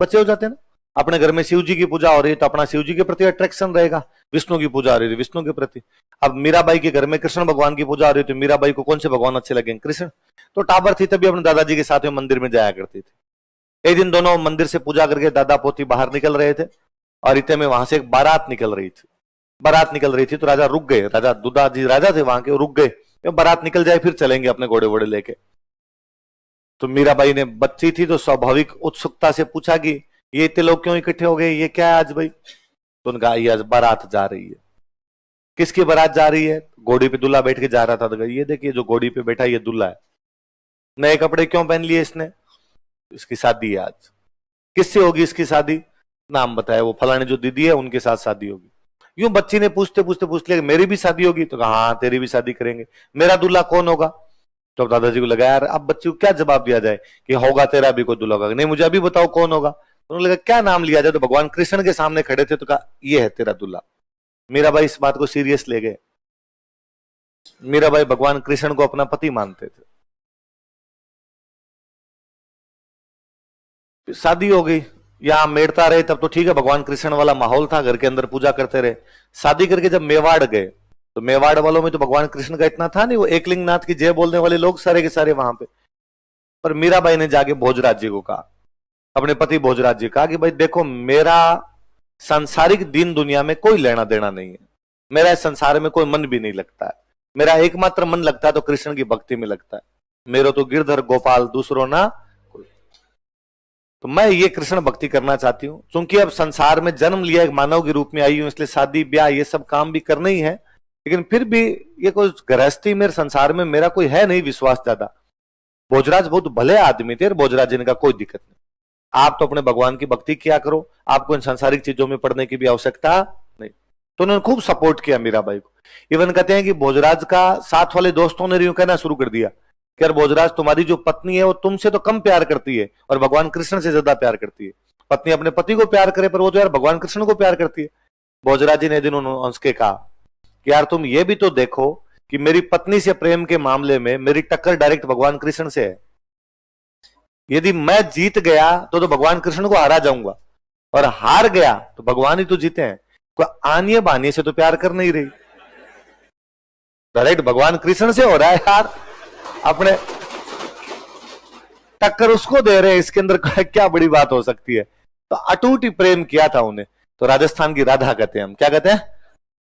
बच्चे हो जाते हैं ना। अपने घर में शिव जी की पूजा हो रही है तो अपना शिव जी के प्रति अट्रैक्शन रहेगा, विष्णु की पूजा हो रही है विष्णु के प्रति। अब मीराबाई के घर में कृष्ण भगवान की पूजा हो रही है तो मीराबाई को कौन से भगवान अच्छे लगेंगे? कृष्ण। तो टाबर थी तभी अपने दादाजी के साथ में मंदिर में जाया करती थी। एक दिन दोनों मंदिर से पूजा करके दादा पोती बाहर निकल रहे थे और इतने में वहां से एक बारात निकल रही थी। बारात निकल रही थी तो राजा रुक गए, राजा दुदाजी राजा थे वहां के, रुक गए, बारात निकल जाए फिर चलेंगे अपने घोड़े वोड़े लेके। तो मीराबाई ने बच्ची थी तो स्वाभाविक उत्सुकता से पूछा कि ये इतने लोग क्यों इकट्ठे हो गए, ये क्या है आज भाई? तो उनका ये आज बारात जा रही है। किसकी बारात जा रही है? घोड़ी पे दूल्हा बैठ के जा रहा था। तो ये देखिए जो घोड़ी पे बैठा ये दूल्हा है। नए कपड़े क्यों पहन लिए इसने? इसकी शादी है आज। किससे होगी इसकी शादी? नाम बताया, वो फलाने जो दीदी है उनके साथ शादी होगी। यूं बच्ची ने पूछते पूछते पूछ लिया मेरी भी शादी होगी? तो कहा हाँ तेरी भी शादी करेंगे। मेरा दूल्हा कौन होगा? तो दादाजी को लगा यार अब बच्ची को क्या जवाब दिया जाए कि होगा तेरा भी कोई दूल्हा होगा, नहीं मुझे अभी बताओ कौन होगा। तो उन्होंने लगा क्या नाम लिया जाए, तो भगवान कृष्ण के सामने खड़े थे तो कहा ये है तेरा दूल्हा। मीराबाई इस बात को सीरियस ले गए। मीराबाई भगवान कृष्ण को अपना पति मानते थे। शादी हो गई, यहां मेड़ता रहे तब तो ठीक है, भगवान कृष्ण वाला माहौल था, घर के अंदर पूजा करते रहे। शादी करके जब मेवाड़ गए तो मेवाड़ वालों में तो भगवान कृष्ण का इतना था नहीं, वो एकलिंग नाथ की जय बोलने वाले लोग सारे के सारे वहां पे। पर मीराबाई ने जाके भोजराज जी को कहा, अपने पति भोजराज जी कहा कि भाई देखो मेरा सांसारिक दीन दुनिया में कोई लेना देना नहीं है, मेरा इस संसार में कोई मन भी नहीं लगता है, मेरा एकमात्र मन लगता है तो कृष्ण की भक्ति में लगता है, मेरा तो गिरधर गोपाल दूसरों ना कोई। तो मैं ये कृष्ण भक्ति करना चाहती हूँ, क्योंकि अब संसार में जन्म लिया एक मानव के रूप में आई हूं, इसलिए शादी ब्याह ये सब काम भी करना ही है, लेकिन फिर भी ये कोई गृहस्थी मेरे संसार में मेरा कोई है नहीं विश्वास ज्यादा। भोजराज बहुत भले आदमी थे, भोजराज जी ने कहा कोई दिक्कत नहीं, आप तो अपने भगवान की भक्ति किया करो, आपको इन सांसारिक चीजों में पड़ने की भी आवश्यकता नहीं। तो उन्होंने खूब सपोर्ट किया मीराबाई को। इवन कहते हैं कि भोजराज का साथ वाले दोस्तों ने यूं कहना शुरू कर दिया कि यार भोजराज तुम्हारी जो पत्नी है वो तुमसे तो कम प्यार करती है और भगवान कृष्ण से ज्यादा प्यार करती है। पत्नी अपने पति को प्यार करे पर वो तो यार भगवान कृष्ण को प्यार करती है। भोजराज जी ने दिन उनसे कहा कि यार तुम ये भी तो देखो कि मेरी पत्नी से प्रेम के मामले में मेरी टक्कर डायरेक्ट भगवान कृष्ण से है, यदि मैं जीत गया तो भगवान कृष्ण को हरा जाऊंगा और हार गया तो भगवान ही तो जीते हैं, कोई आनिए बानिए से तो प्यार कर नहीं रही, डायरेक्ट भगवान कृष्ण से हो रहा है यार, अपने टक्कर उसको दे रहे हैं, इसके अंदर क्या बड़ी बात हो सकती है। तो अटूट ही प्रेम किया था उन्हें। तो राजस्थान की राधा कहते हैं हम, क्या कहते हैं?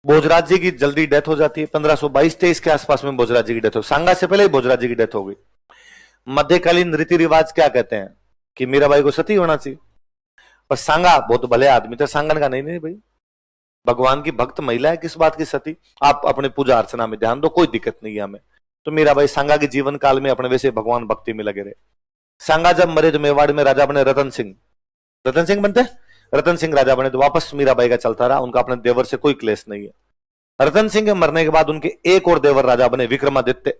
भोजराज जी की जल्दी डेथ हो जाती है, 1522-23 के आसपास में भोजराज जी की डेथ हो, सांगा से पहले ही भोजराज जी की डेथ हो गई। मध्यकालीन रीति रिवाज क्या कहते हैं कि मीराबाई को सती होना चाहिए, पर सांगा बहुत भले आदमी थे, सांगा का नहीं नहीं भाई भगवान की भक्त महिला है, किस बात की सती, आप अपने पूजा अर्चना में ध्यान दो, कोई दिक्कत नहीं है हमें। तो मीराबाई सांगा के जीवन काल में अपने वैसे भगवान भक्ति में लगे रहे। सांगा जब मरे तो मेवाड़ में राजा बने रतन सिंह, रतन सिंह बनते, रतन सिंह राजा बने तो वापस मीराबाई का चलता रहा, उनका अपने देवर से कोई क्लेश नहीं है। रतन सिंह के मरने के बाद उनके एक और देवर राजा बने, विक्रमादित्य।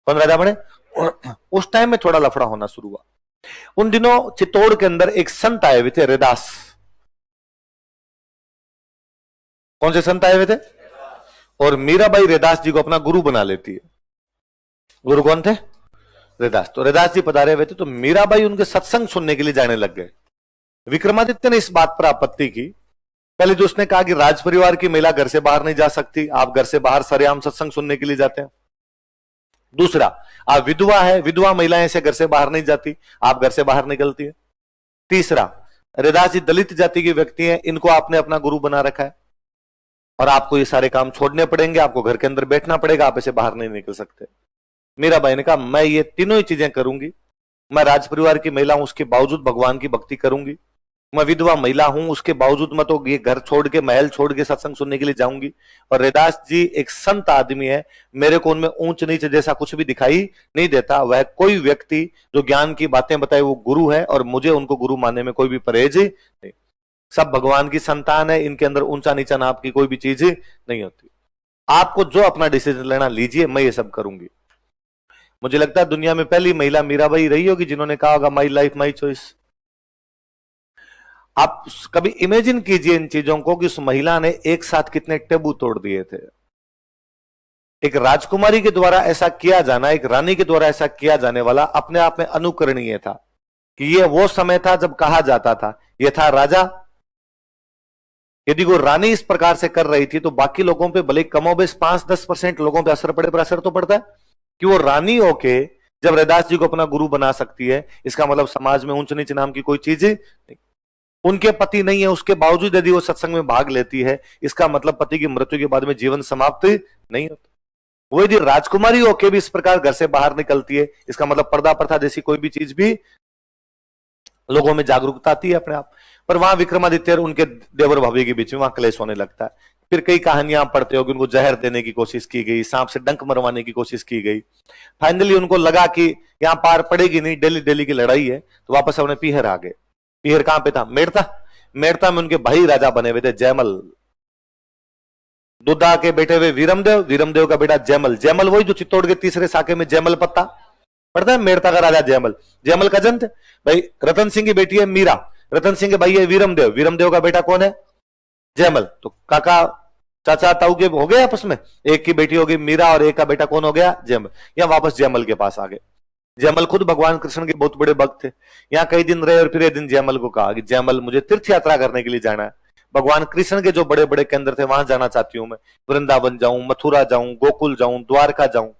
कौन राजा बने? उस टाइम में थोड़ा लफड़ा होना शुरू हुआ। उन दिनों चित्तौड़ के अंदर एक संत आए हुए थे, रैदास। कौन से संत आए हुए थे? और मीराबाई रैदास जी को अपना गुरु बना लेती है। गुरु कौन थे? रैदास। तो रैदास जी पधारे हुए थे तो मीराबाई उनके सत्संग सुनने के लिए जाने लग गए। विक्रमादित्य ने इस बात पर आपत्ति की। पहले तो उसने कहा कि राज परिवार की महिला घर से बाहर नहीं जा सकती, आप घर से बाहर सरेआम सत्संग सुनने के लिए जाते हैं। दूसरा, आप विधवा है, विधवा महिलाएं से घर से बाहर नहीं जाती, आप घर से बाहर निकलती है। तीसरा, रैदास जी दलित जाति के व्यक्ति हैं, इनको आपने अपना गुरु बना रखा है और आपको ये सारे काम छोड़ने पड़ेंगे, आपको घर के अंदर बैठना पड़ेगा, आप ऐसे बाहर नहीं निकल सकते। मीराबाई ने कहा मैं ये तीनों ही चीजें करूंगी, मैं राज परिवार की महिला हूं उसके बावजूद भगवान की भक्ति करूंगी, मैं विधवा महिला हूं उसके बावजूद मैं तो ये घर छोड़ के महल छोड़ के सत्संग सुनने के लिए जाऊंगी, और रैदास जी एक संत आदमी है, मेरे को उनमें ऊंच नीच जैसा कुछ भी दिखाई नहीं देता, वह कोई व्यक्ति जो ज्ञान की बातें बताए वो गुरु है और मुझे उनको गुरु मानने में कोई भी परहेज नहीं, सब भगवान की संतान है, इनके अंदर ऊंचा नीचा नाप की कोई भी चीज नहीं होती, आपको जो अपना डिसीजन लेना लीजिए, मैं ये सब करूंगी। मुझे लगता है दुनिया में पहली महिला मीराबाई रही होगी जिन्होंने कहा होगा माई लाइफ माई चॉइस। आप कभी इमेजिन कीजिए इन चीजों को कि उस महिला ने एक साथ कितने टेबू तोड़ दिए थे। एक राजकुमारी के द्वारा ऐसा किया जाना, एक रानी के द्वारा ऐसा किया जाने वाला अपने आप में अनुकरणीय था, कि ये वो समय था जब कहा जाता था ये था राजा। यदि वो रानी इस प्रकार से कर रही थी तो बाकी लोगों पे भले कमोबेश 5-10% लोगों पे असर पड़े, पर असर तो पड़ता है कि वो रानी होके जब रैदास जी को अपना गुरु बना सकती है, इसका मतलब समाज में ऊंच नीच नाम की कोई चीज नहीं। उनके पति नहीं है, उसके बावजूद यदि वो सत्संग में भाग लेती है, इसका मतलब पति की मृत्यु के बाद में जीवन समाप्त नहीं होता। वो यदि राजकुमारी होके भी इस प्रकार घर से बाहर निकलती है, इसका मतलब पर्दा प्रथा जैसी कोई भी चीज भी लोगों में जागरूकता आती है अपने आप। पर वहां विक्रमादित्य और उनके देवर भाभी के बीच में वहां क्लेश होने लगता है। फिर कई कहानियां पढ़ते हो कि उनको जहर देने की कोशिश की गई, सांप से डंक मरवाने की कोशिश की गई। फाइनली उनको लगा कि यहां पार पड़ेगी नहीं, डेली डेली की लड़ाई है, तो वापस अपने पीहर आ गए। पीहर कहां पे था? मेड़ता। मेड़ता में उनके भाई राजा बने हुए थे, जयमल। दुद्धा के बेटे हुए वीरमदेव, वीरमदेव का बेटा जयमल। जयमल वही जो चित्तौड़ के तीसरे साके में जयमल पत्ता पड़ता है, मेड़ता का राजा जयमल। जयमल का जन थे भाई। रतन सिंह की बेटी है मीरा, रतन सिंह के भाई है वीरमदेव, वीरमदेव का बेटा कौन है? जयमल। तो काका चाचा ताऊ के हो गए आपस में, एक की बेटी होगी मीरा और एक का बेटा कौन हो गया? जयमल। या वापस जयमल के पास आ गए। जयमल खुद भगवान कृष्ण के बहुत बड़े भक्त थे। यहाँ कई दिन रहे और फिर एक दिन जयमल को कहा कि जयमल मुझे तीर्थ यात्रा करने के लिए जाना है, भगवान कृष्ण के जो बड़े बड़े केंद्र थे वहां जाना चाहती हूं मैं। वृंदावन जाऊं, मथुरा जाऊं, गोकुल जाऊं, द्वारका जाऊं।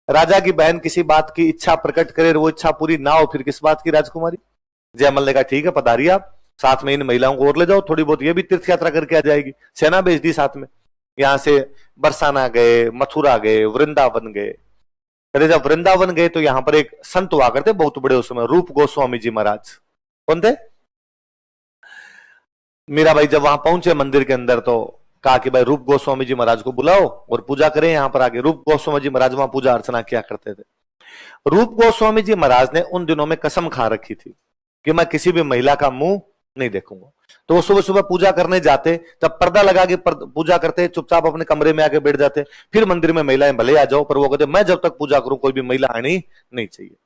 राजा की बहन किसी बात की इच्छा प्रकट करे, वो इच्छा पूरी ना हो, फिर किस बात की राजकुमारी? जयमल ने कहा ठीक है पधारिए आप, साथ में इन महिलाओं को और ले जाओ, थोड़ी बहुत ये भी तीर्थ यात्रा करके आ जाएगी। सेना भेज दी साथ में। यहां से बरसाना गए, मथुरा गए, वृंदावन गए। कहते जब वृंदावन गए तो यहां पर एक संत हुआ करते बहुत बड़े उस समय, रूप गोस्वामी जी महाराज। कौन थे? मीराबाई जब वहां पहुंचे मंदिर के अंदर तो कहा कि भाई रूप गोस्वामी जी महाराज को बुलाओ और पूजा करें यहां पर आके। रूप गोस्वामी जी महाराज वहां पूजा अर्चना किया करते थे। रूप गोस्वामी जी महाराज ने उन दिनों में कसम खा रखी थी कि मैं किसी भी महिला का मुंह नहीं देखूंगा। तो वो सुबह सुबह पूजा करने जाते, तब पर्दा लगा के पूजा करते, चुपचाप अपने कमरे में आके बैठ जाते। फिर मंदिर में महिलाएं भले आ जाओ, पर वो कहते मैं जब तक पूजा करूं कोई भी महिला आनी नहीं चाहिए।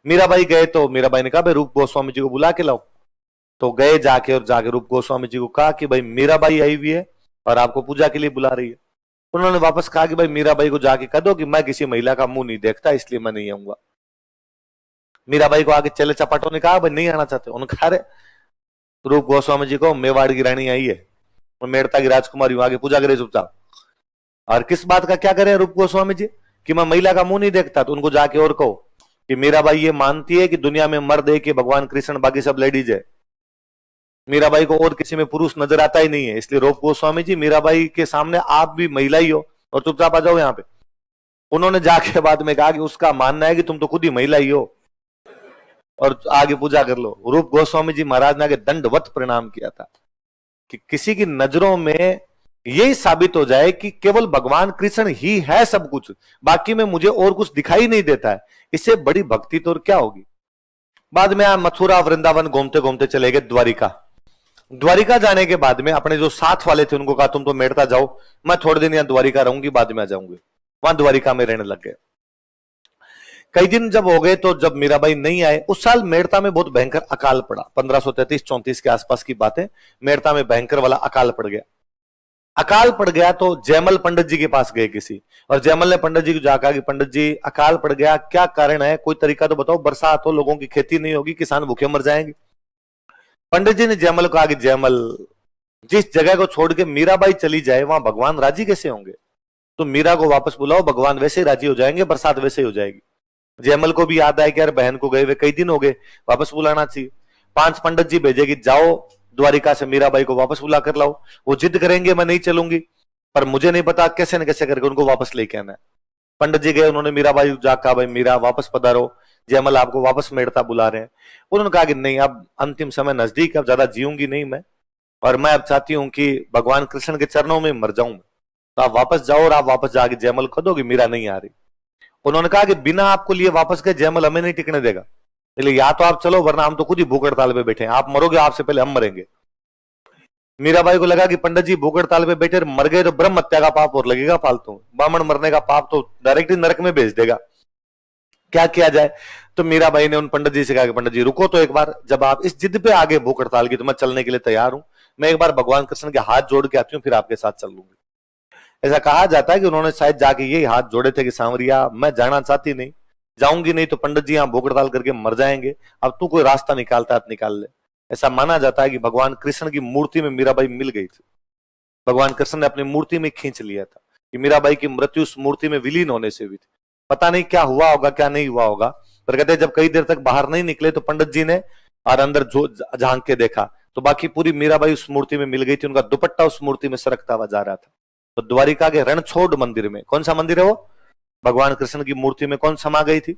मीराबाई गए तो मीराबाई ने कहा भाई रूप गोस्वामी जी को बुला के लाओ। तो गए जाके और जाके रूप गोस्वामी जी को कहा कि भाई मीराबाई आई हुई है और आपको पूजा के लिए बुला रही है। उन्होंने वापस कहा कि भाई मीराबाई को जाके कह दो कि मैं किसी महिला का मुंह नहीं देखता, इसलिए मैं नहीं आऊंगा। मीराबाई को आगे चले चपाटों ने कहा भाई नहीं आना चाहते। उन्होंने कहा रूप गोस्वामी जी को मेवाड़ की रानी आई है और मेड़ता की राजकुमारी आगे पूजा करे चुपचाप। और किस बात का क्या करे रूप गोस्वामी जी कि मैं महिला का मुंह नहीं देखता? तो उनको जाके और कहो कि मीराबाई ये मानती है कि दुनिया में मर्द है कि भगवान कृष्ण, बाकी सब लेडीज है। मीराबाई को और किसी में पुरुष नजर आता ही नहीं है, इसलिए रूप गोस्वामी जी मीराबाई के सामने आप भी महिला ही हो और चुपचाप आ जाओ यहाँ पे। उन्होंने जाके बाद में कहा कि उसका मानना है कि तुम तो खुद ही महिला ही हो और आगे पूजा कर लो। रूप गोस्वामी जी महाराज ने आगे दंडवत प्रणाम किया था कि किसी की नजरों में यही साबित हो जाए कि केवल भगवान कृष्ण ही है सब कुछ, बाकी में मुझे और कुछ दिखाई नहीं देता है, इससे बड़ी भक्ति तो और क्या होगी। बाद में मथुरा वृंदावन घूमते घूमते चले गए द्वारिका। द्वारिका जाने के बाद में अपने जो साथ वाले थे उनको कहा तुम तो मेड़ता जाओ, मैं थोड़े दिन यहाँ द्वारिका रहूंगी, बाद में आ जाऊंगी। वहां द्वारिका में रहने लग गए। कई दिन जब हो गए तो जब मीराबाई नहीं आए, उस साल मेड़ता में बहुत भयंकर अकाल पड़ा। 1533-34 के आसपास की बात है। मेड़ता में भयंकर वाला अकाल पड़ गया। अकाल पड़ गया तो जयमल पंडित जी के पास गए किसी, और जयमल ने पंडित जी को जाकर कि पंडित जी अकाल पड़ गया, क्या कारण है, कोई तरीका तो बताओ, बरसात हो, लोगों की खेती नहीं होगी, किसान भूखे मर जाएंगे। पंडित जी ने जयमल को कहा कि जयमल जिस जगह को छोड़ के मीराबाई चली जाए वहां भगवान राजी कैसे होंगे? तो मीरा को वापस बुलाओ, भगवान वैसे ही राजी हो जाएंगे, बरसात वैसे ही हो जाएगी। जयमल को भी याद आया कि यार बहन को गए हुए कई दिन हो गए, वापस बुलाना चाहिए। 5 पंडित जी भेजे कि जाओ द्वारिका से मीराबाई को वापस बुला कर लाओ। वो जिद करेंगे मैं नहीं चलूंगी, पर मुझे नहीं पता कैसे न कैसे करके उनको वापस लेके आना है। पंडित जी गए, उन्होंने मीराबाई जाकर कहा भाई मीरा वापस पधारो, जयमल आपको वापस मेड़ता बुला रहे हैं। उन्होंने कहा कि नहीं, अब अंतिम समय नजदीक, अब ज्यादा जीऊंगी नहीं मैं, और मैं अब चाहती हूं कि भगवान कृष्ण के चरणों में मर जाऊं। तो आप वापस जाओ और आप वापस जाके जयमल को दो कि मीरा नहीं आ रही। उन्होंने कहा कि बिना आपको लिए वापस गए जयमल हमें नहीं टिकने देगा, इसलिए या तो आप चलो वरना हम तो खुद ही भूख हड़ताल पे बैठे हैं, आप मरोगे आपसे पहले हम मरेंगे। मीराबाई को लगा कि पंडित जी भूख हड़ताल पे बैठे मर गए तो ब्रह्म हत्या का पाप और लगेगा फालतू, ब्राह्मण मरने का पाप तो डायरेक्टली नरक में भेज देगा, क्या किया जाए। तो मीराबाई ने उन पंडित जी से कहा कि पंडित जी रुको तो एक बार, जब आप इस जिद पे आगे भूख हड़ताल की तो मैं चलने के लिए तैयार हूं, मैं एक बार भगवान कृष्ण के हाथ जोड़ के आती हूँ फिर आपके साथ चल लूंगी। ऐसा कहा जाता है कि उन्होंने शायद जाके यही हाथ जोड़े थे कि सांवरिया मैं जाना चाहती नहीं, जाऊंगी नहीं तो पंडित जी यहाँ भोग हड़ताल करके मर जाएंगे, अब तू कोई रास्ता निकालता है तो निकाल ले। ऐसा माना जाता है कि भगवान कृष्ण की मूर्ति में मीराबाई मिल गई थी, भगवान कृष्ण ने अपनी मूर्ति में खींच लिया था कि मीराबाई की मृत्यु उस मूर्ति में विलीन होने से हुई थी। पता नहीं क्या हुआ होगा क्या नहीं हुआ होगा, पर कहते हैं जब कई देर तक बाहर नहीं निकले तो पंडित जी ने और अंदर जो झांक के देखा तो बाकी पूरी मीराबाई उस मूर्ति में मिल गई थी, उनका दुपट्टा उस मूर्ति में सरकता हुआ जा रहा था। तो द्वारिका के रणछोड़ मंदिर में, कौन सा मंदिर है वो, भगवान कृष्ण की मूर्ति में कौन समा गई थी,